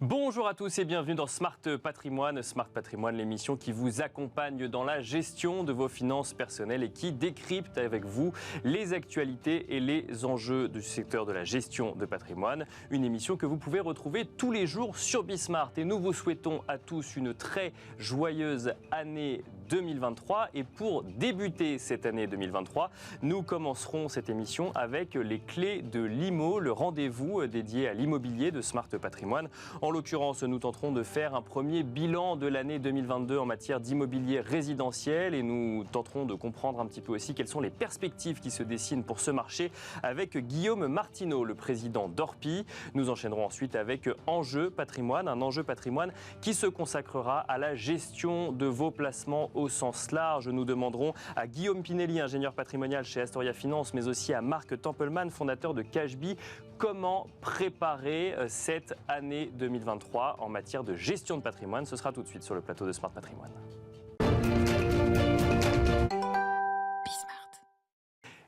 Bonjour à tous et bienvenue dans Smart Patrimoine. Smart Patrimoine, l'émission qui vous accompagne dans la gestion de vos finances personnelles et qui décrypte avec vous les actualités et les enjeux du secteur de la gestion de patrimoine. Une émission que vous pouvez retrouver tous les jours sur Bismart. Et nous vous souhaitons à tous une très joyeuse année 2023. Et pour débuter cette année 2023, nous commencerons cette émission avec les clés de l'IMO, le rendez-vous dédié à l'immobilier de Smart Patrimoine. En l'occurrence, nous tenterons de faire un premier bilan de l'année 2022 en matière d'immobilier résidentiel et nous tenterons de comprendre un petit peu aussi quelles sont les perspectives qui se dessinent pour ce marché avec Guillaume Martineau, le président d'Orpi. Nous enchaînerons ensuite avec Enjeu Patrimoine, un enjeu patrimoine qui se consacrera à la gestion de vos placements au sens large. Nous demanderons à Guillaume Pinelli, ingénieur patrimonial chez Astoria Finance, mais aussi à Marc Tempelman, fondateur de Cashbee, comment préparer cette année 2023 en matière de gestion de patrimoine. Ce sera tout de suite sur le plateau de Smart Patrimoine.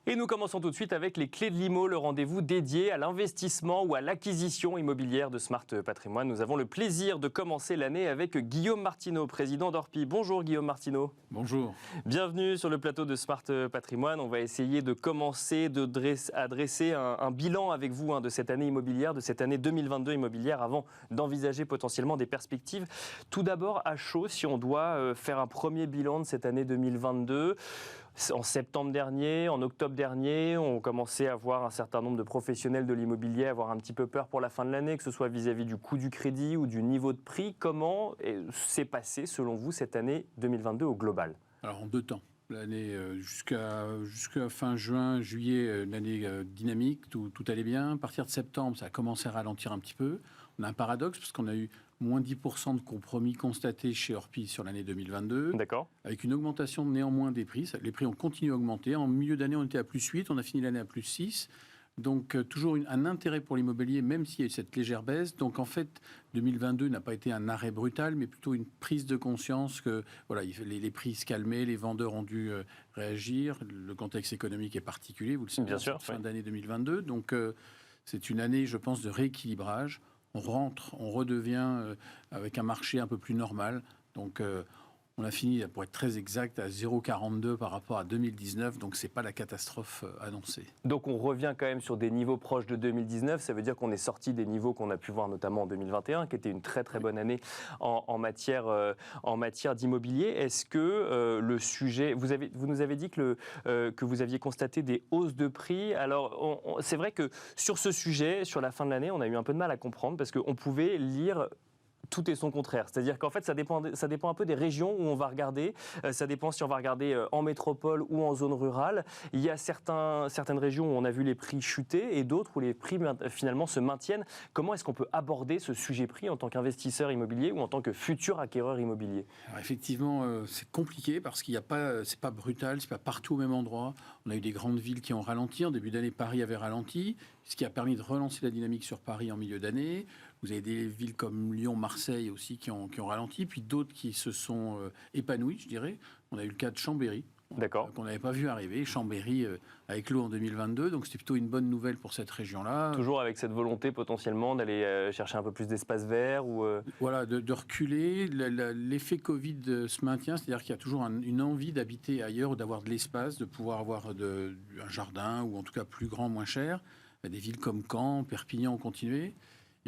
Et nous commençons tout de suite avec les clés de l'IMO, le rendez-vous dédié à l'investissement ou à l'acquisition immobilière de Smart Patrimoine. Nous avons le plaisir de commencer l'année avec Guillaume Martineau, président d'Orpi. Bonjour Guillaume Martineau. Bonjour. Bienvenue sur le plateau de Smart Patrimoine. On va essayer de commencer à dresser un bilan avec vous de cette année immobilière, de cette année 2022 immobilière, avant d'envisager potentiellement des perspectives. Tout d'abord, à chaud, si on doit faire un premier bilan de cette année 2022, en septembre dernier, en octobre dernier, on commençait à voir un certain nombre de professionnels de l'immobilier avoir un petit peu peur pour la fin de l'année, que ce soit vis-à-vis du coût du crédit ou du niveau de prix. Comment s'est passé, selon vous, cette année 2022 au global ? Alors, en deux temps. L'année jusqu'à fin juin, juillet, l'année dynamique, tout allait bien. À partir de septembre, ça a commencé à ralentir un petit peu. On a un paradoxe parce qu'on a eu moins 10% de compromis constatés chez Orpi sur l'année 2022. D'accord. Avec une augmentation néanmoins des prix. Les prix ont continué à augmenter. En milieu d'année, on était à plus 8. On a fini l'année à plus 6. Donc, toujours un intérêt pour l'immobilier, même s'il y a eu cette légère baisse. Donc, en fait, 2022 n'a pas été un arrêt brutal, mais plutôt une prise de conscience que voilà, les prix se calmaient, les vendeurs ont dû réagir. Le contexte économique est particulier, vous le savez, bien sûr, fin d'année 2022. Donc, c'est une année, je pense, de rééquilibrage. On rentre, on redevient avec un marché un peu plus normal. Donc, on a fini, pour être très exact, à 0,42 par rapport à 2019. Donc, ce n'est pas la catastrophe annoncée. Donc, on revient quand même sur des niveaux proches de 2019. Ça veut dire qu'on est sorti des niveaux qu'on a pu voir notamment en 2021, qui était une très très bonne année en matière d'immobilier. Est-ce que le sujet... Vous nous avez dit que vous aviez constaté des hausses de prix. Alors, c'est vrai que sur ce sujet, sur la fin de l'année, on a eu un peu de mal à comprendre parce qu'on pouvait lire... Tout est son contraire. C'est-à-dire qu'en fait, ça dépend un peu des régions où on va regarder. Ça dépend si on va regarder en métropole ou en zone rurale. Il y a certaines régions où on a vu les prix chuter et d'autres où les prix finalement se maintiennent. Comment est-ce qu'on peut aborder ce sujet prix en tant qu'investisseur immobilier ou en tant que futur acquéreur immobilier ? Alors effectivement, c'est compliqué parce qu'il n'y a pas, c'est pas brutal, c'est pas partout au même endroit. On a eu des grandes villes qui ont ralenti. En début d'année, Paris avait ralenti, ce qui a permis de relancer la dynamique sur Paris en milieu d'année. Vous avez des villes comme Lyon, Marseille aussi qui ont ralenti, puis d'autres qui se sont épanouies, je dirais. On a eu le cas de Chambéry, qu'on n'avait pas vu arriver. Chambéry avec l'eau en 2022, donc c'était plutôt une bonne nouvelle pour cette région-là. Toujours avec cette volonté potentiellement d'aller chercher un peu plus d'espace vert ou Voilà, de reculer. L'effet Covid se maintient, c'est-à-dire qu'il y a toujours une envie d'habiter ailleurs ou d'avoir de l'espace, de pouvoir avoir un jardin ou en tout cas plus grand, moins cher. Des villes comme Caen, Perpignan ont continué.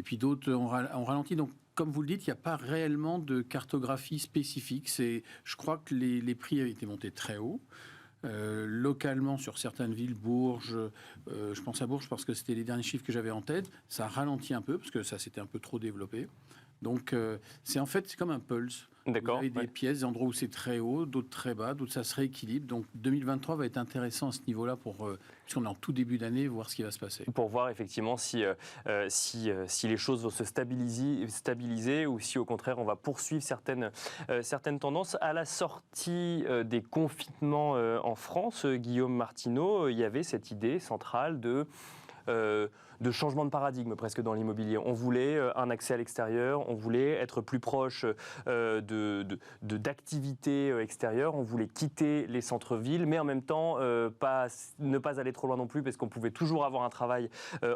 Et puis d'autres ont ralenti. Donc, comme vous le dites, il n'y a pas réellement de cartographie spécifique. Je crois que les prix avaient été montés très haut. Localement, sur certaines villes, Bourges, je pense à Bourges parce que c'était les derniers chiffres que j'avais en tête, ça a ralenti un peu parce que ça s'était un peu trop développé. Donc, c'est comme un pulse. D'accord, vous avez des pièces, des endroits où c'est très haut, d'autres très bas, d'autres ça se rééquilibre. Donc 2023 va être intéressant à ce niveau-là puisqu'on est en tout début d'année, voir ce qui va se passer. Pour voir effectivement si les choses vont se stabiliser ou si au contraire on va poursuivre certaines tendances. À la sortie des confinements en France, Guillaume Martineau, il y avait cette idée centrale de de changement de paradigme presque dans l'immobilier. On voulait un accès à l'extérieur, on voulait être plus proche d'activités extérieures, on voulait quitter les centres-villes, mais en même temps ne pas aller trop loin non plus parce qu'on pouvait toujours avoir un travail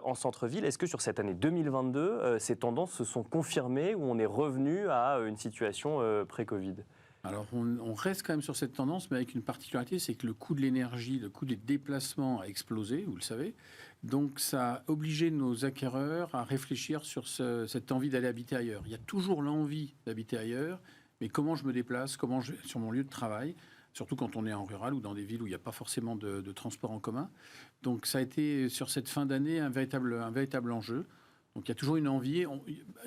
en centre-ville. Est-ce que sur cette année 2022, ces tendances se sont confirmées ou on est revenu à une situation pré-Covid ? Alors, on reste quand même sur cette tendance, mais avec une particularité, c'est que le coût de l'énergie, le coût des déplacements a explosé, vous le savez. Donc, ça a obligé nos acquéreurs à réfléchir sur cette envie d'aller habiter ailleurs. Il y a toujours l'envie d'habiter ailleurs, mais comment je me déplace, comment je vais sur mon lieu de travail, surtout quand on est en rural ou dans des villes où il n'y a pas forcément de transport en commun. Donc, ça a été, sur cette fin d'année, un véritable enjeu. Donc il y a toujours une envie.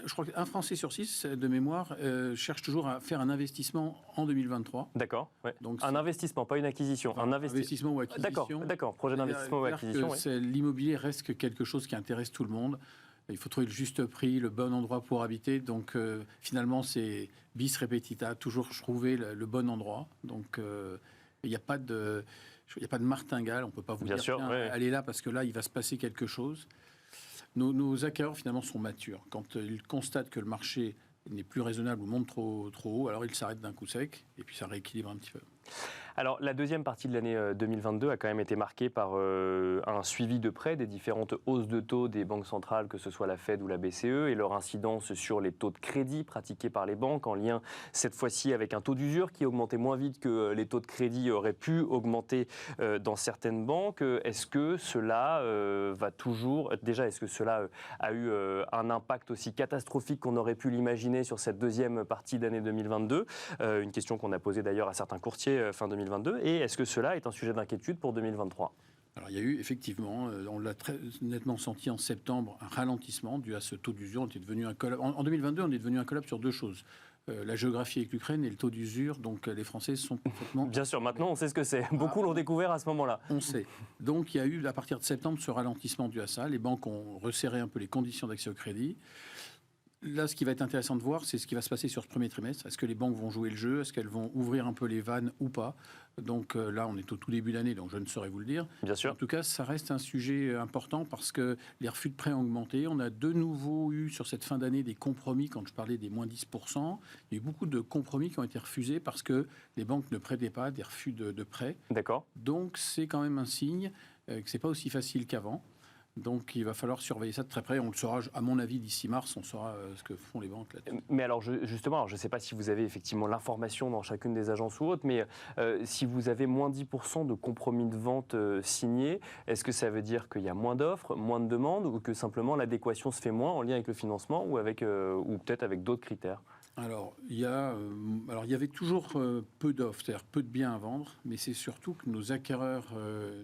Je crois qu'un Français sur 6, de mémoire, cherche toujours à faire un investissement en 2023. D'accord. Ouais. Donc un investissement, pas une acquisition. Enfin, investissement ou acquisition. D'accord. Projet d'investissement ou acquisition. Ouais. L'immobilier reste quelque chose qui intéresse tout le monde. Il faut trouver le juste prix, le bon endroit pour habiter. Donc finalement, c'est bis repetita, toujours trouver le bon endroit. Donc il n'y a pas de martingale. On ne peut pas vous dire allez là parce que là, il va se passer quelque chose. Nos acquéreurs, finalement, sont matures. Quand ils constatent que le marché n'est plus raisonnable ou monte trop haut, alors ils s'arrêtent d'un coup sec et puis ça rééquilibre un petit peu. Alors, la deuxième partie de l'année 2022 a quand même été marquée par un suivi de près des différentes hausses de taux des banques centrales, que ce soit la Fed ou la BCE, et leur incidence sur les taux de crédit pratiqués par les banques, en lien cette fois-ci avec un taux d'usure qui augmentait moins vite que les taux de crédit auraient pu augmenter dans certaines banques. Est-ce que cela est-ce que cela a eu un impact aussi catastrophique qu'on aurait pu l'imaginer sur cette deuxième partie d'année 2022 ? Une question qu'on a posée d'ailleurs à certains courtiers fin 2022. Et est-ce que cela est un sujet d'inquiétude pour 2023 ? Alors, il y a eu effectivement, on l'a très nettement senti en septembre, un ralentissement dû à ce taux d'usure. On était devenu un collapse. En 2022, on est devenu un collapse sur deux choses. La géographie avec l'Ukraine et le taux d'usure. Donc, les Français sont complètement... Bien sûr, maintenant, on sait ce que c'est. Beaucoup l'ont découvert à ce moment-là. On sait. Donc, il y a eu, à partir de septembre, ce ralentissement dû à ça. Les banques ont resserré un peu les conditions d'accès au crédit. Là, ce qui va être intéressant de voir, c'est ce qui va se passer sur ce premier trimestre. Est-ce que les banques vont jouer le jeu ? Est-ce qu'elles vont ouvrir un peu les vannes ou pas ? Donc là, on est au tout début d'année, donc je ne saurais vous le dire. Bien sûr. En tout cas, ça reste un sujet important parce que les refus de prêts ont augmenté. On a de nouveau eu sur cette fin d'année des compromis. Quand je parlais des moins 10%, il y a eu beaucoup de compromis qui ont été refusés parce que les banques ne prêtaient pas, des refus de prêts. D'accord. Donc c'est quand même un signe que ce n'est pas aussi facile qu'avant. Donc il va falloir surveiller ça de très près. On le saura, à mon avis, d'ici mars, on saura ce que font les banques là-dessus. Mais alors justement, je ne sais pas si vous avez effectivement l'information dans chacune des agences ou autres, mais si vous avez moins 10% de compromis de vente signés, est-ce que ça veut dire qu'il y a moins d'offres, moins de demandes, ou que simplement l'adéquation se fait moins en lien avec le financement ou peut-être avec d'autres critères ? Alors, il y avait toujours peu d'offres, c'est-à-dire peu de biens à vendre, mais c'est surtout que nos acquéreurs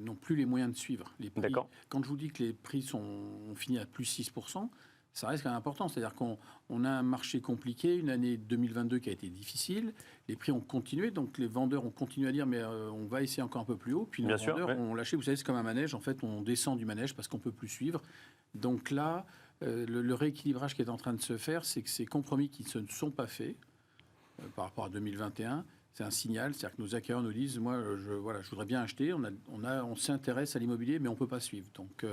n'ont plus les moyens de suivre les prix. D'accord. Quand je vous dis que les prix ont fini à plus 6%, ça reste quand même important. C'est-à-dire qu'on a un marché compliqué, une année 2022 qui a été difficile, les prix ont continué, donc les vendeurs ont continué à dire mais on va essayer encore un peu plus haut, puis les vendeurs ont lâché, vous savez, c'est comme un manège, en fait on descend du manège parce qu'on ne peut plus suivre. Donc là, le rééquilibrage qui est en train de se faire, c'est que ces compromis qui ne sont pas faits par rapport à 2021, c'est un signal, c'est-à-dire que nos acquéreurs nous disent, moi, je voudrais bien acheter, on s'intéresse à l'immobilier, mais on ne peut pas suivre. Donc,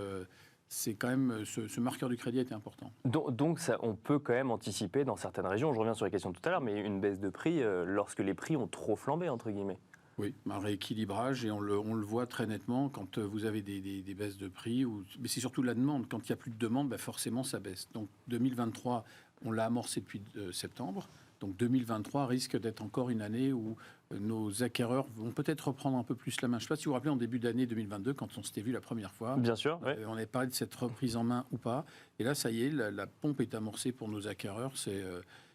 c'est quand même, ce marqueur du crédit a été important. Donc ça, on peut quand même anticiper dans certaines régions, je reviens sur la question de tout à l'heure, mais une baisse de prix lorsque les prix ont trop flambé, entre guillemets. Oui, un rééquilibrage, et on le voit très nettement quand vous avez des baisses de prix, mais c'est surtout la demande. Quand il n'y a plus de demande, forcément ça baisse. Donc 2023, on l'a amorcé depuis septembre. Donc 2023 risque d'être encore une année où nos acquéreurs vont peut-être reprendre un peu plus la main. Je ne sais pas si vous vous rappelez en début d'année 2022, quand on s'était vu la première fois. Bien sûr. Oui. On avait parlé de cette reprise en main ou pas. Et là, ça y est, la pompe est amorcée pour nos acquéreurs.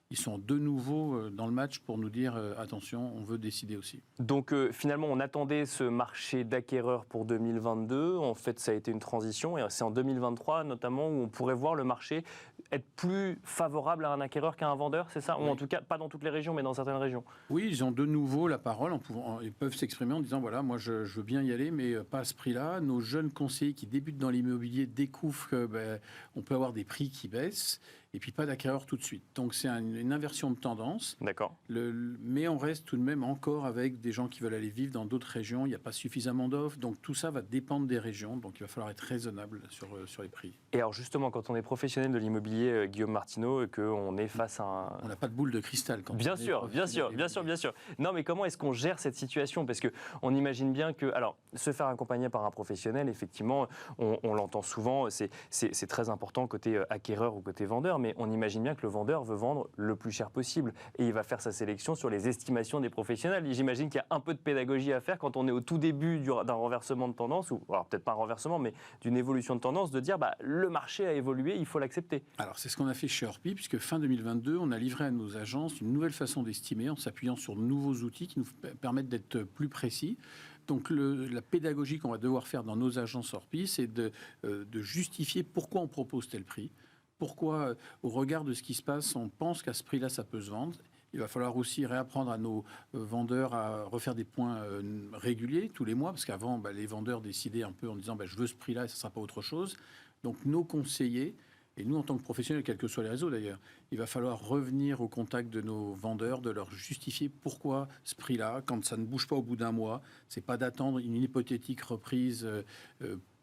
Ils sont de nouveau dans le match pour nous dire attention, on veut décider aussi. Donc finalement, on attendait ce marché d'acquéreurs pour 2022. En fait, ça a été une transition et c'est en 2023 notamment où on pourrait voir le marché être plus favorable à un acquéreur qu'à un vendeur, c'est ça ? Oui. Ou en tout cas, pas dans toutes les régions, mais dans certaines régions. Oui, ils ont de nouveau la parole. Ils peuvent s'exprimer en disant voilà, moi je veux bien y aller, mais pas à ce prix-là. Nos jeunes conseillers qui débutent dans l'immobilier découvrent qu'on peut avoir des prix qui baissent. et puis pas d'acquéreurs tout de suite. Donc c'est une inversion de tendance. D'accord. Mais on reste tout de même encore avec des gens qui veulent aller vivre dans d'autres régions. Il n'y a pas suffisamment d'offres. Donc tout ça va dépendre des régions. Donc il va falloir être raisonnable sur les prix. Et alors justement, quand on est professionnel de l'immobilier, Guillaume Martineau, et qu'on est face à un... On n'a pas de boule de cristal. Quand Bien sûr. Non, mais comment est-ce qu'on gère cette situation? Parce qu'on imagine bien que... Alors, se faire accompagner par un professionnel, effectivement, on l'entend souvent, c'est très important côté acquéreur ou côté vendeur, mais on imagine bien que le vendeur veut vendre le plus cher possible. Et il va faire sa sélection sur les estimations des professionnels. Et j'imagine qu'il y a un peu de pédagogie à faire quand on est au tout début d'un renversement de tendance, ou alors peut-être pas un renversement, mais d'une évolution de tendance, de dire le marché a évolué, il faut l'accepter. Alors c'est ce qu'on a fait chez Orpi, puisque fin 2022, on a livré à nos agences une nouvelle façon d'estimer en s'appuyant sur de nouveaux outils qui nous permettent d'être plus précis. Donc la pédagogie qu'on va devoir faire dans nos agences Orpi, c'est de justifier pourquoi on propose tel prix, pourquoi au regard de ce qui se passe, on pense qu'à ce prix-là, ça peut se vendre. Il va falloir aussi réapprendre à nos vendeurs à refaire des points réguliers tous les mois, parce qu'avant, les vendeurs décidaient un peu en disant je veux ce prix-là et ça ne sera pas autre chose. Donc nos conseillers, et nous en tant que professionnels, quels que soient les réseaux d'ailleurs, il va falloir revenir au contact de nos vendeurs, de leur justifier pourquoi ce prix-là, quand ça ne bouge pas au bout d'un mois, c'est pas d'attendre une hypothétique reprise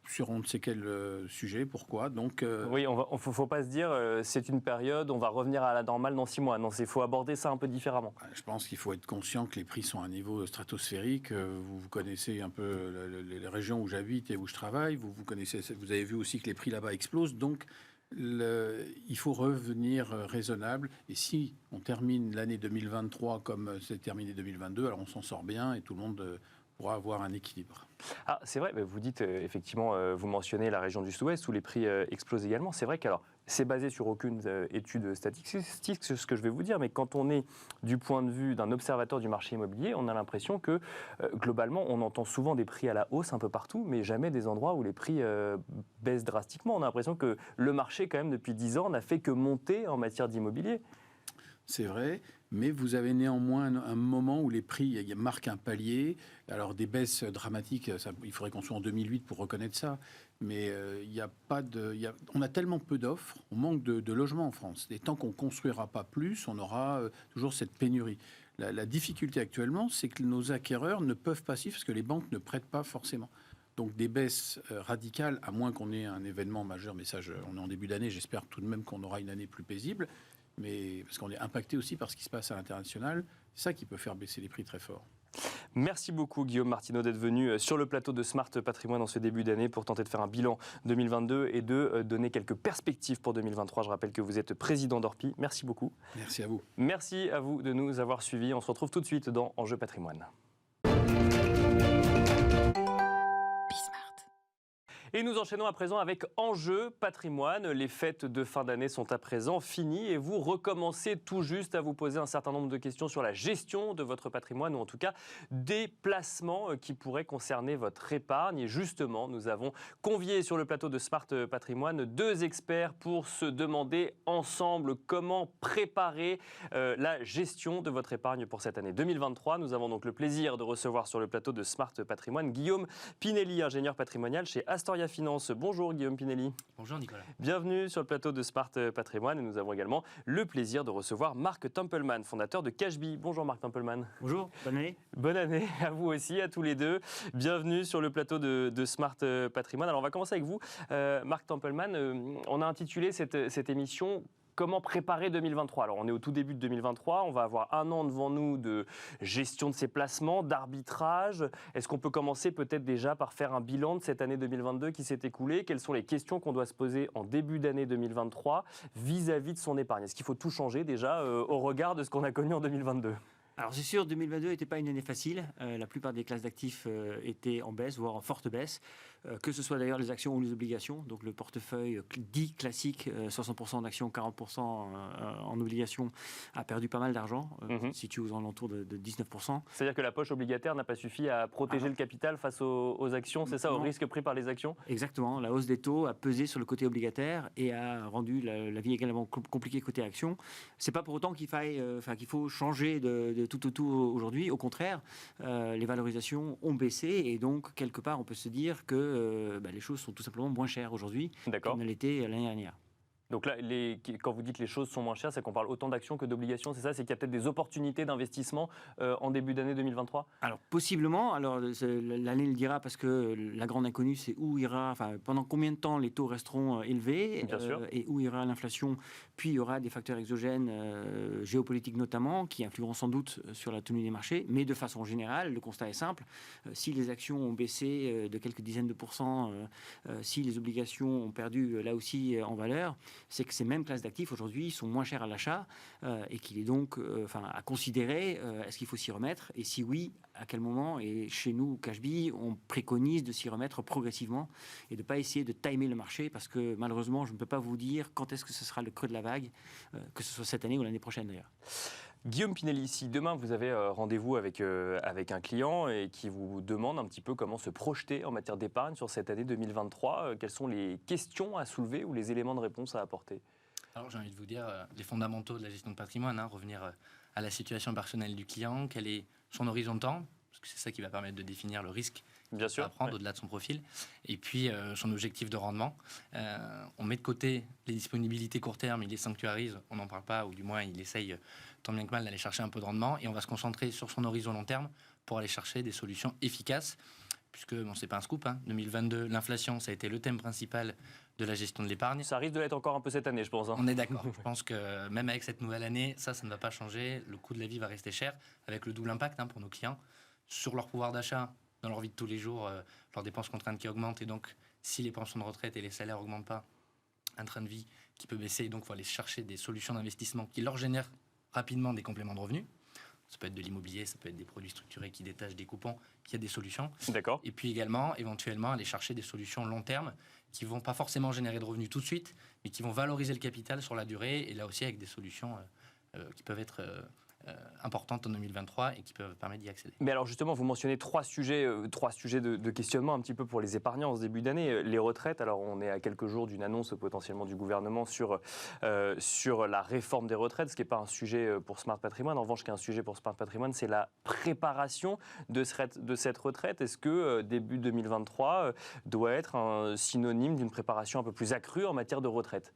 sur on ne sait quel sujet, pourquoi. Donc, oui, il ne faut pas se dire c'est une période, on va revenir à la normale dans 6 mois. Non, il faut aborder ça un peu différemment. Je pense qu'il faut être conscient que les prix sont à un niveau stratosphérique. Vous connaissez un peu les régions où j'habite et où je travaille. Vous connaissez, vous avez vu aussi que les prix là-bas explosent. Donc, il faut revenir raisonnable. Et si on termine l'année 2023 comme c'est terminé 2022, alors on s'en sort bien et tout le monde pourra avoir un équilibre. Ah, c'est vrai, vous dites effectivement, vous mentionnez la région du Sud-Ouest où les prix explosent également. C'est vrai qu'alors, c'est basé sur aucune étude statistique, c'est ce que je vais vous dire, mais quand on est du point de vue d'un observateur du marché immobilier, on a l'impression que globalement, on entend souvent des prix à la hausse un peu partout, mais jamais des endroits où les prix baissent drastiquement. On a l'impression que le marché, quand même, depuis 10 ans, n'a fait que monter en matière d'immobilier. C'est vrai, mais vous avez néanmoins un moment où les prix marquent un palier. Alors des baisses dramatiques, il faudrait qu'on soit en 2008 pour reconnaître ça, mais on a tellement peu d'offres, on manque de logements en France. Et tant qu'on ne construira pas plus, on aura toujours cette pénurie. La difficulté actuellement, c'est que nos acquéreurs ne peuvent pas suivre parce que les banques ne prêtent pas forcément. Donc des baisses radicales, à moins qu'on ait un événement majeur, mais ça, on est en début d'année, j'espère tout de même qu'on aura une année plus paisible. Mais parce qu'on est impacté aussi par ce qui se passe à l'international, c'est ça qui peut faire baisser les prix très fort. Merci beaucoup Guillaume Martineau d'être venu sur le plateau de Smart Patrimoine en ce début d'année pour tenter de faire un bilan 2022 et de donner quelques perspectives pour 2023. Je rappelle que vous êtes président d'Orpi. Merci beaucoup. Merci à vous. Merci à vous de nous avoir suivis. On se retrouve tout de suite dans Enjeu Patrimoine. Et nous enchaînons à présent avec Enjeu Patrimoine. Les fêtes de fin d'année sont à présent finies et vous recommencez tout juste à vous poser un certain nombre de questions sur la gestion de votre patrimoine ou en tout cas des placements qui pourraient concerner votre épargne. Et justement, nous avons convié sur le plateau de Smart Patrimoine 2 experts pour se demander ensemble comment préparer la gestion de votre épargne pour cette année 2023. Nous avons donc le plaisir de recevoir sur le plateau de Smart Patrimoine Guillaume Pinelli, ingénieur patrimonial chez Astoria Finance. Bonjour Guillaume Pinelli. Bonjour Nicolas. Bienvenue sur le plateau de Smart Patrimoine et nous avons également le plaisir de recevoir Marc Tempelman, fondateur de Cashbee. Bonjour Marc Tempelman. Bonjour, bonne année. Bonne année à vous aussi, à tous les deux. Bienvenue sur le plateau de Smart Patrimoine. Alors on va commencer avec vous, Marc Tempelman. On a intitulé cette émission comment préparer 2023 ? Alors, on est au tout début de 2023. On va avoir un an devant nous de gestion de ses placements, d'arbitrage. Est-ce qu'on peut commencer peut-être déjà par faire un bilan de cette année 2022 qui s'est écoulée ? Quelles sont les questions qu'on doit se poser en début d'année 2023 vis-à-vis de son épargne ? Est-ce qu'il faut tout changer déjà au regard de ce qu'on a connu en 2022 ? Alors c'est sûr, 2022 n'était pas une année facile. La plupart des classes d'actifs étaient en baisse, voire en forte baisse. Que ce soit d'ailleurs les actions ou les obligations. Donc le portefeuille dit classique, 60% en actions, 40% en obligations, a perdu pas mal d'argent, situé aux alentours de 19%. C'est-à-dire que la poche obligataire n'a pas suffi à protéger le capital face aux actions, c'est ça, aux risques pris par les actions ? Exactement. La hausse des taux a pesé sur le côté obligataire et a rendu la vie également compliquée côté actions. C'est pas pour autant qu'il faut changer de tout au tout aujourd'hui. Au contraire, les valorisations ont baissé et donc quelque part on peut se dire que les choses sont tout simplement moins chères aujourd'hui qu'elles ne l'étaient l'année dernière. Donc là, quand vous dites que les choses sont moins chères, c'est qu'on parle autant d'actions que d'obligations, c'est ça? C'est qu'il y a peut-être des opportunités d'investissement en début d'année 2023? Alors, possiblement, l'année le dira, parce que la grande inconnue, c'est pendant combien de temps les taux resteront élevés, Bien sûr. et où ira l'inflation. Puis, il y aura des facteurs exogènes, géopolitiques notamment, qui influeront sans doute sur la tenue des marchés. Mais de façon générale, le constat est simple. Si les actions ont baissé de quelques dizaines de pourcents, si les obligations ont perdu là aussi en valeur, c'est que ces mêmes classes d'actifs aujourd'hui sont moins chères à l'achat, et qu'il est donc à considérer, est-ce qu'il faut s'y remettre, et si oui, à quel moment. Et chez nous, Cashbee, on préconise de s'y remettre progressivement et de ne pas essayer de timer le marché, parce que malheureusement, je ne peux pas vous dire quand est-ce que ce sera le creux de la vague, que ce soit cette année ou l'année prochaine d'ailleurs. Guillaume Pinelli, si demain vous avez rendez-vous avec un client et qui vous demande un petit peu comment se projeter en matière d'épargne sur cette année 2023, quelles sont les questions à soulever ou les éléments de réponse à apporter? Alors j'ai envie de vous dire les fondamentaux de la gestion de patrimoine, revenir à la situation personnelle du client, quel est son horizon de temps, parce que c'est ça qui va permettre de définir le risque Bien sûr, à prendre au-delà de son profil, et puis son objectif de rendement. On met de côté les disponibilités court terme, il les sanctuarise, on n'en parle pas, ou du moins il essaye tant bien que mal d'aller chercher un peu de rendement, et on va se concentrer sur son horizon long terme pour aller chercher des solutions efficaces, puisque, c'est pas un scoop, 2022, l'inflation, ça a été le thème principal de la gestion de l'épargne. Ça risque de l'être encore un peu cette année, je pense. On est d'accord. Je pense que même avec cette nouvelle année, ça ne va pas changer. Le coût de la vie va rester cher, avec le double impact pour nos clients sur leur pouvoir d'achat, dans leur vie de tous les jours, leurs dépenses contraintes qui augmentent. Et donc, si les pensions de retraite et les salaires n'augmentent pas, un train de vie qui peut baisser. Et donc, il faut aller chercher des solutions d'investissement qui leur génèrent rapidement des compléments de revenus. Ça peut être de l'immobilier, ça peut être des produits structurés qui détachent des coupons. Il y a des solutions. D'accord. Et puis également, éventuellement, aller chercher des solutions long terme qui vont pas forcément générer de revenus tout de suite, mais qui vont valoriser le capital sur la durée. Et là aussi, avec des solutions qui peuvent être importantes en 2023 et qui peuvent permettre d'y accéder. Mais alors justement, vous mentionnez trois sujets de questionnement un petit peu pour les épargnants en ce début d'année. Les retraites, alors on est à quelques jours d'une annonce potentiellement du gouvernement sur la réforme des retraites, ce qui n'est pas un sujet pour Smart Patrimoine. En revanche, ce qui est un sujet pour Smart Patrimoine, c'est la préparation de cette retraite. Est-ce que début 2023 doit être un synonyme d'une préparation un peu plus accrue en matière de retraite ?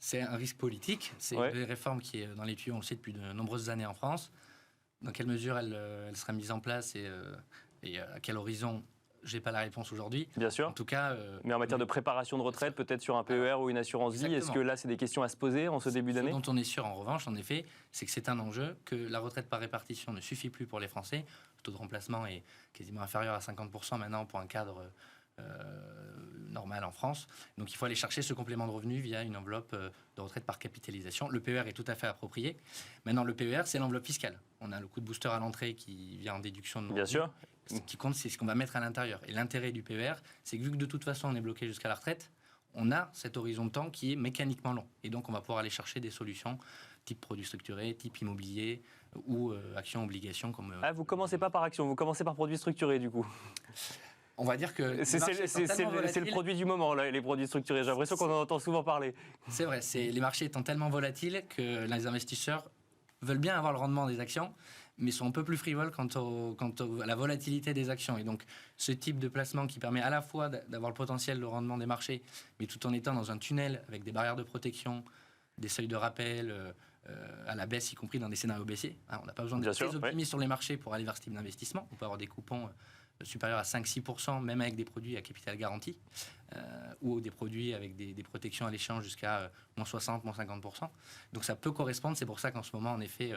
C'est un risque politique. C'est une réforme qui est dans les tuyaux, on le sait, depuis de nombreuses années en France. Dans quelle mesure elle sera mise en place et à quel horizon, je n'ai pas la réponse aujourd'hui. Bien sûr. En tout cas, mais en matière de préparation de retraite, peut-être sur un PER ou une assurance vie, est-ce que là, c'est des questions à se poser en ce début d'année ? Ce dont on est sûr, en revanche, en effet, c'est que c'est un enjeu, que la retraite par répartition ne suffit plus pour les Français. Le taux de remplacement est quasiment inférieur à 50% maintenant pour un cadre normal en France. Donc il faut aller chercher ce complément de revenu via une enveloppe de retraite par capitalisation. Le PER est tout à fait approprié. Maintenant, le PER, c'est l'enveloppe fiscale. On a le coup de booster à l'entrée qui vient en déduction de nos Bien revenus. sûr. Ce qui compte, c'est ce qu'on va mettre à l'intérieur. Et l'intérêt du PER, c'est que vu que de toute façon, on est bloqué jusqu'à la retraite, on a cet horizon de temps qui est mécaniquement long. Et donc, on va pouvoir aller chercher des solutions type produits structurés, type immobilier ou actions, obligations. Vous commencez pas par action, vous commencez par produits structurés du coup. On va dire que c'est le produit du moment, là, les produits structurés. J'ai l'impression qu'on en entend souvent parler. C'est vrai, les marchés étant tellement volatiles que les investisseurs veulent bien avoir le rendement des actions, mais sont un peu plus frivoles quant à la volatilité des actions. Et donc, ce type de placement qui permet à la fois d'avoir le potentiel de rendement des marchés, mais tout en étant dans un tunnel avec des barrières de protection, des seuils de rappel à la baisse, y compris dans des scénarios baissiers. On n'a pas besoin d'être très optimiste sur les marchés pour aller vers ce type d'investissement. On peut avoir des coupons supérieur à 5-6%, même avec des produits à capital garanti, ou des produits avec des protections à l'échange jusqu'à moins 60, moins 50%. Donc ça peut correspondre, c'est pour ça qu'en ce moment, en effet,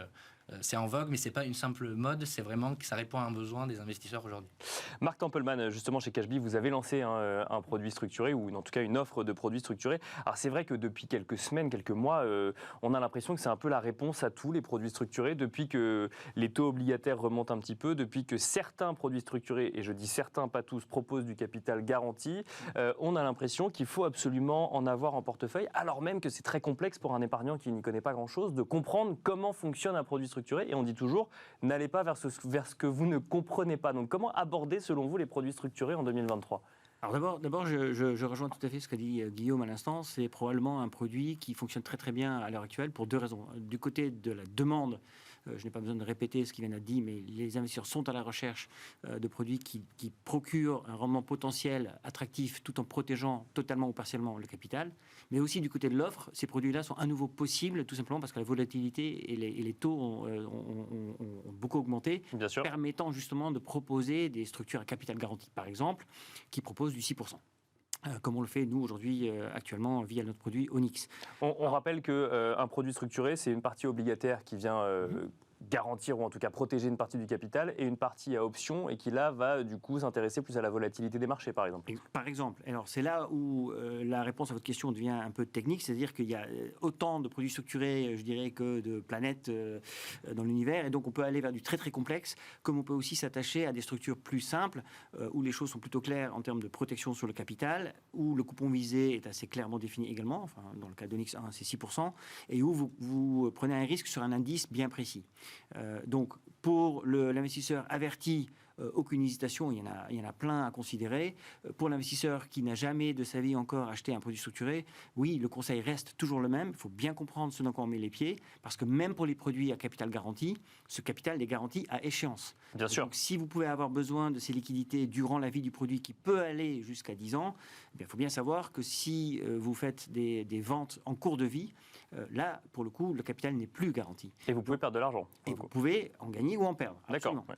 c'est en vogue, mais ce n'est pas une simple mode, c'est vraiment que ça répond à un besoin des investisseurs aujourd'hui. Marc Tempelman, justement chez Cashbee, vous avez lancé un produit structuré, ou en tout cas une offre de produits structurés. Alors c'est vrai que depuis quelques semaines, quelques mois, on a l'impression que c'est un peu la réponse à tous les produits structurés, depuis que les taux obligataires remontent un petit peu, depuis que certains produits structurés, et je dis certains, pas tous, proposent du capital garanti, on a l'impression qu'il faut absolument en avoir en portefeuille, alors même que c'est très complexe pour un épargnant qui n'y connaît pas grand-chose de comprendre comment fonctionne un produit structuré. Et on dit toujours, n'allez pas vers ce que vous ne comprenez pas. Donc comment aborder, selon vous, les produits structurés en 2023 ? Alors d'abord, je rejoins tout à fait ce qu'a dit Guillaume à l'instant. C'est probablement un produit qui fonctionne très très bien à l'heure actuelle pour deux raisons. Du côté de la demande je n'ai pas besoin de répéter ce qui vient d'être dit, mais les investisseurs sont à la recherche de produits qui procurent un rendement potentiel attractif tout en protégeant totalement ou partiellement le capital. Mais aussi du côté de l'offre, ces produits-là sont à nouveau possibles, tout simplement parce que la volatilité et les taux ont beaucoup augmenté, Bien sûr. permettant justement de proposer des structures à capital garanti, par exemple, qui proposent du 6%. Comme on le fait, nous, aujourd'hui, actuellement, via notre produit Onyx. On rappelle qu'un produit structuré, c'est une partie obligataire qui vient garantir ou en tout cas protéger une partie du capital et une partie à option et qui là va du coup s'intéresser plus à la volatilité des marchés par exemple. Par exemple, alors c'est là où la réponse à votre question devient un peu technique, c'est-à-dire qu'il y a autant de produits structurés, je dirais, que de planètes dans l'univers, et donc on peut aller vers du très très complexe, comme on peut aussi s'attacher à des structures plus simples, où les choses sont plutôt claires en termes de protection sur le capital, où le coupon visé est assez clairement défini également, enfin dans le cas d'Onyx 1 c'est 6%, et où vous prenez un risque sur un indice bien précis. Donc pour l'investisseur averti, aucune hésitation, il y en a plein à considérer. Pour l'investisseur qui n'a jamais de sa vie encore acheté un produit structuré, oui, le conseil reste toujours le même. Il faut bien comprendre ce dans quoi on met les pieds, parce que même pour les produits à capital garanti, ce capital est garanti à échéance. Bien sûr. Donc si vous pouvez avoir besoin de ces liquidités durant la vie du produit qui peut aller jusqu'à 10 ans, il faut bien savoir que si vous faites des ventes en cours de vie, là, pour le coup, le capital n'est plus garanti. Et vous pouvez perdre de l'argent. Et vous pouvez en gagner ou en perdre. D'accord. Ouais.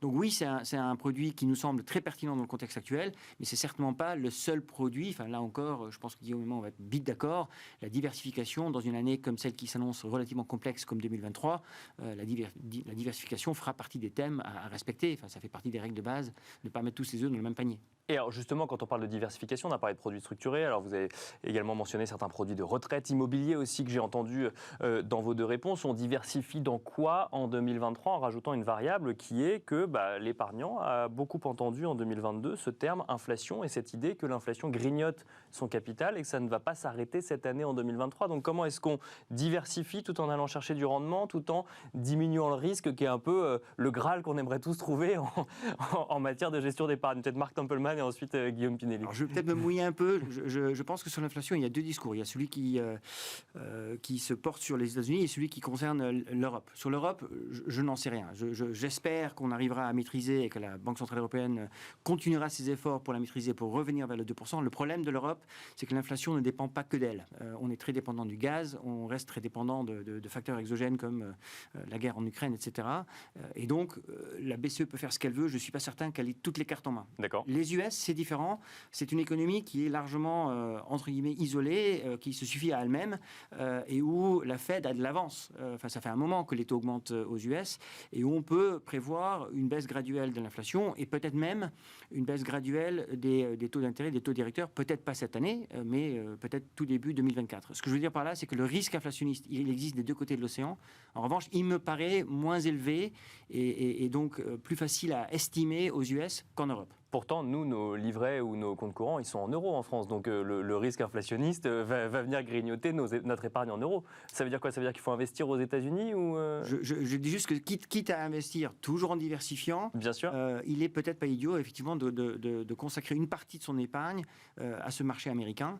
Donc oui, c'est un produit qui nous semble très pertinent dans le contexte actuel, mais c'est certainement pas le seul produit. Enfin là encore, je pense que Guillaume et moi on va être vite d'accord. La diversification dans une année comme celle qui s'annonce relativement complexe comme 2023, la diversification fera partie des thèmes à respecter. Enfin, ça fait partie des règles de base, de ne pas mettre tous ses œufs dans le même panier. Et alors justement, quand on parle de diversification, on a parlé de produits structurés. Alors vous avez également mentionné certains produits de retraite, immobilier aussi que j'ai entendu dans vos deux réponses. On diversifie dans quoi en 2023 en rajoutant une variable qui est que l'épargnant a beaucoup entendu en 2022 ce terme inflation et cette idée que l'inflation grignote son capital et que ça ne va pas s'arrêter cette année en 2023. Donc comment est-ce qu'on diversifie tout en allant chercher du rendement, tout en diminuant le risque qui est un peu le Graal qu'on aimerait tous trouver en matière de gestion d'épargne? Peut-être Marc Tempelman et ensuite Guillaume Pinelli. Alors je vais peut-être me mouiller un peu. Je pense que sur l'inflation, il y a deux discours. Il y a celui qui se porte sur les États-Unis et celui qui concerne l'Europe. Sur l'Europe, je n'en sais rien. J'espère qu'on arrivera à maîtriser et que la Banque Centrale Européenne continuera ses efforts pour la maîtriser, pour revenir vers le 2%. Le problème de l'Europe, c'est que l'inflation ne dépend pas que d'elle. On est très dépendant du gaz, on reste très dépendant de facteurs exogènes comme la guerre en Ukraine, etc. Et donc, la BCE peut faire ce qu'elle veut. Je ne suis pas certain qu'elle ait toutes les cartes en main. D'accord. Les US, c'est différent. C'est une économie qui est largement, entre guillemets, isolée, qui se suffit à elle-même et où la Fed a de l'avance. Enfin, ça fait un moment que les taux augmentent aux US et où on peut prévoir une baisse graduelle de l'inflation et peut-être même une baisse graduelle des taux d'intérêt, des taux directeurs, peut-être pas cette année, mais peut-être tout début 2024. Ce que je veux dire par là, c'est que le risque inflationniste, il existe des deux côtés de l'océan. En revanche, il me paraît moins élevé et donc plus facile à estimer aux US qu'en Europe. Pourtant, nous, nos livrets ou nos comptes courants, ils sont en euros en France. Donc le risque inflationniste va venir grignoter notre épargne en euros. Ça veut dire quoi? Ça veut dire qu'il faut investir aux États-Unis ou je dis juste que quitte à investir toujours en diversifiant, Bien sûr. il est peut-être pas idiot effectivement de consacrer une partie de son épargne à ce marché américain.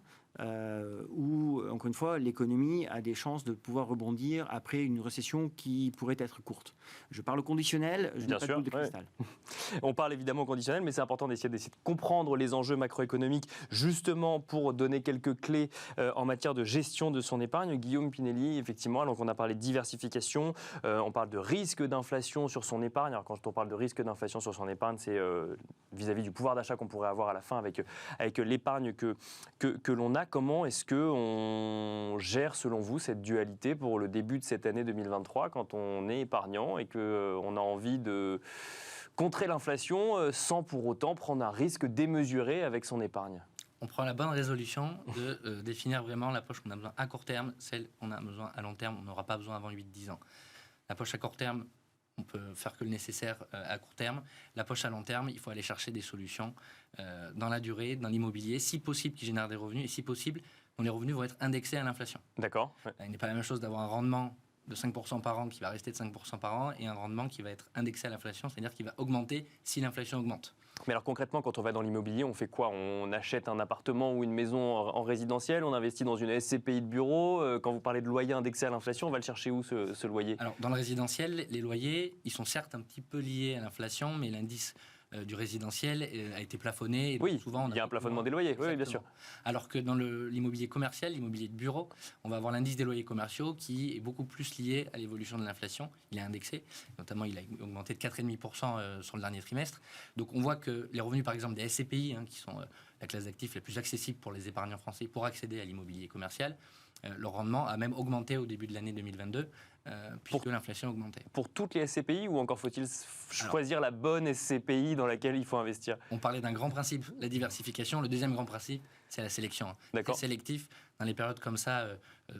Où, encore une fois, l'économie a des chances de pouvoir rebondir après une récession qui pourrait être courte. Je parle au conditionnel, je n'ai pas de boule de cristal. On parle évidemment au conditionnel, mais c'est important d'essayer de comprendre les enjeux macroéconomiques, justement pour donner quelques clés en matière de gestion de son épargne. Guillaume Pinelli, effectivement, alors qu'on a parlé de diversification, on parle de risque d'inflation sur son épargne. Alors quand on parle de risque d'inflation sur son épargne, c'est vis-à-vis du pouvoir d'achat qu'on pourrait avoir à la fin avec l'épargne que l'on a. Comment est-ce qu'on gère, selon vous, cette dualité pour le début de cette année 2023 quand on est épargnant et qu'on a envie de contrer l'inflation sans pour autant prendre un risque démesuré avec son épargne? On prend la bonne résolution de définir vraiment la poche qu'on a besoin à court terme, celle qu'on a besoin à long terme, on n'aura pas besoin avant 8-10 ans. La poche à court terme, on peut faire que le nécessaire à court terme. La poche à long terme, il faut aller chercher des solutions dans la durée, dans l'immobilier, si possible qui génèrent des revenus, et si possible, dont les revenus vont être indexés à l'inflation. D'accord. Ouais. Il n'est pas la même chose d'avoir un rendement de 5% par an qui va rester de 5% par an et un rendement qui va être indexé à l'inflation, c'est-à-dire qui va augmenter si l'inflation augmente. Mais alors concrètement, quand on va dans l'immobilier, on fait quoi? On achète un appartement ou une maison en résidentiel, on investit dans une SCPI de bureau. Quand vous parlez de loyer indexé à l'inflation, on va le chercher où ce loyer? Alors, dans le résidentiel, les loyers, ils sont certes un petit peu liés à l'inflation, mais l'indice du résidentiel a été plafonné. Et donc Oui, souvent, il y a un plafonnement des loyers, oui, bien sûr. Alors que dans l'immobilier commercial, l'immobilier de bureau, on va avoir l'indice des loyers commerciaux qui est beaucoup plus lié à l'évolution de l'inflation. Il est indexé, notamment il a augmenté de 4,5% sur le dernier trimestre. Donc on voit que les revenus, par exemple, des SCPI, qui sont la classe d'actifs la plus accessible pour les épargnants français pour accéder à l'immobilier commercial, leur rendement a même augmenté au début de l'année 2022, puisque l'inflation a augmenté. Pour toutes les SCPI ou encore faut-il choisir la bonne SCPI dans laquelle il faut investir? On parlait d'un grand principe, la diversification. Le deuxième grand principe, c'est la sélection. D'accord. Très sélectif, dans les périodes comme ça,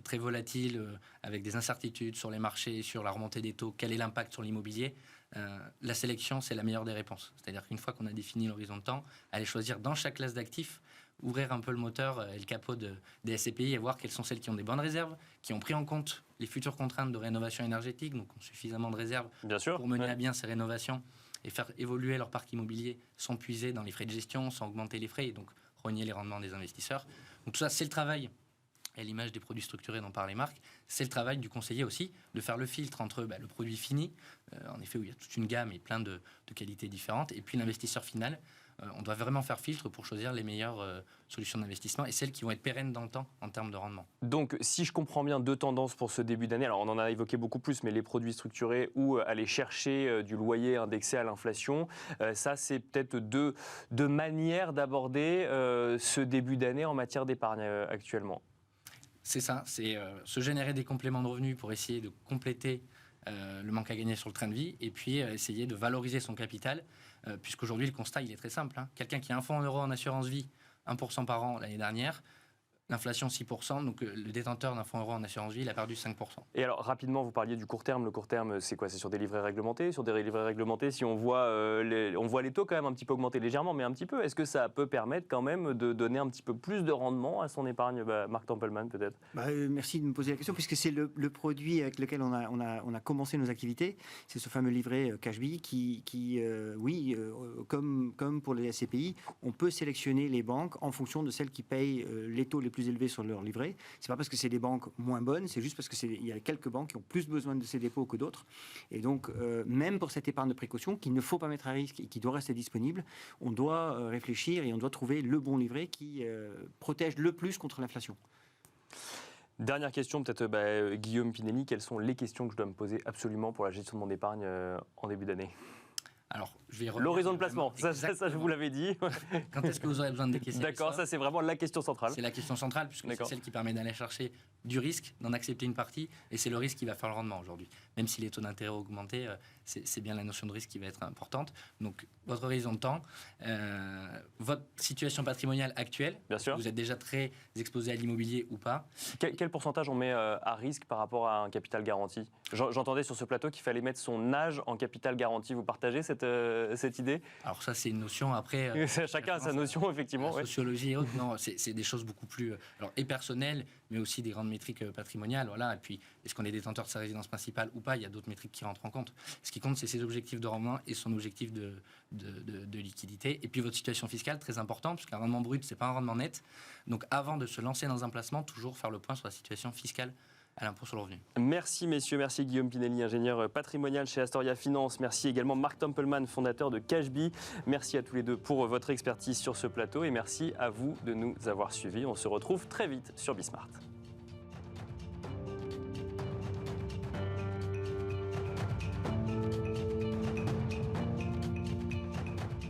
très volatiles, avec des incertitudes sur les marchés, sur la remontée des taux, quel est l'impact sur l'immobilier. La sélection, c'est la meilleure des réponses. C'est-à-dire qu'une fois qu'on a défini l'horizon de temps, aller choisir dans chaque classe d'actifs, ouvrir un peu le moteur et le capot des SCPI et voir quelles sont celles qui ont des bonnes réserves, qui ont pris en compte les futures contraintes de rénovation énergétique, donc ont suffisamment de réserves Bien sûr. pour mener à bien ces rénovations et faire évoluer leur parc immobilier sans puiser dans les frais de gestion, sans augmenter les frais et donc rogner les rendements des investisseurs. Donc tout ça, c'est le travail, à l'image des produits structurés dont parlent les marques, c'est le travail du conseiller aussi, de faire le filtre entre le produit fini, en effet où il y a toute une gamme et plein de qualités différentes, et puis l'investisseur final. On doit vraiment faire filtre pour choisir les meilleures solutions d'investissement et celles qui vont être pérennes dans le temps en termes de rendement. Donc, si je comprends bien, deux tendances pour ce début d'année. Alors, on en a évoqué beaucoup plus, mais les produits structurés ou aller chercher du loyer indexé à l'inflation, ça, c'est peut-être deux manières d'aborder ce début d'année en matière d'épargne actuellement. C'est ça, c'est se générer des compléments de revenus pour essayer de compléter le manque à gagner sur le train de vie et puis essayer de valoriser son capital, puisqu'aujourd'hui le constat il est très simple. Quelqu'un qui a un fonds en euros en assurance vie, 1% par an l'année dernière, l'inflation 6%, donc le détenteur d'un fonds euro en assurance vie, il a perdu 5%. Et alors, rapidement, vous parliez du court terme. Le court terme, c'est quoi? C'est sur des livrets réglementés? Sur des livrets réglementés, si on voit les taux quand même un petit peu augmenter légèrement, mais un petit peu, est-ce que ça peut permettre quand même de donner un petit peu plus de rendement à son épargne? Marc Tempelman, peut-être. Merci de me poser la question, puisque c'est le produit avec lequel on a commencé nos activités. C'est ce fameux livret Cashbee comme pour les SCPI, on peut sélectionner les banques en fonction de celles qui payent les taux les plus élevés sur leur livret. C'est pas parce que c'est des banques moins bonnes, c'est juste parce qu'il y a quelques banques qui ont plus besoin de ces dépôts que d'autres. Et donc, même pour cette épargne de précaution qu'il ne faut pas mettre à risque et qui doit rester disponible, on doit réfléchir et on doit trouver le bon livret qui protège le plus contre l'inflation. Dernière question, peut-être Guillaume Pinelli, quelles sont les questions que je dois me poser absolument pour la gestion de mon épargne en début d'année? Alors, l'horizon de placement, ça je vous l'avais dit. Quand est-ce que vous aurez besoin de décaisser? D'accord, ça c'est vraiment la question centrale. C'est la question centrale, puisque c'est celle qui permet d'aller chercher du risque, d'en accepter une partie, et c'est le risque qui va faire le rendement aujourd'hui. Même si les taux d'intérêt ont augmenté, c'est bien la notion de risque qui va être importante. Donc, votre horizon de temps, votre situation patrimoniale actuelle, bien sûr. Vous êtes déjà très exposé à l'immobilier ou pas. Quel pourcentage on met à risque par rapport à un capital garanti? J'entendais sur ce plateau qu'il fallait mettre son âge en capital garanti. Vous partagez cette idée? Alors ça, c'est une notion, après... Chacun a sa notion, effectivement. La sociologie et autres, non, c'est des choses beaucoup plus et personnelles, mais aussi des grandes métriques patrimoniales. Voilà. Et puis, est-ce qu'on est détenteur de sa résidence principale ou pas? Il y a d'autres métriques qui rentrent en compte. Ce qui compte, c'est ses objectifs de rendement et son objectif de liquidité. Et puis, votre situation fiscale, très important, puisqu'un rendement brut, ce n'est pas un rendement net. Donc, avant de se lancer dans un placement, toujours faire le point sur la situation fiscale à l'impôt sur le revenu. Merci messieurs, merci Guillaume Pinelli, ingénieur patrimonial chez Astoria Finance. Merci également Marc Tempelman, fondateur de Cashbee. Merci à tous les deux pour votre expertise sur ce plateau et merci à vous de nous avoir suivis. On se retrouve très vite sur Bismart.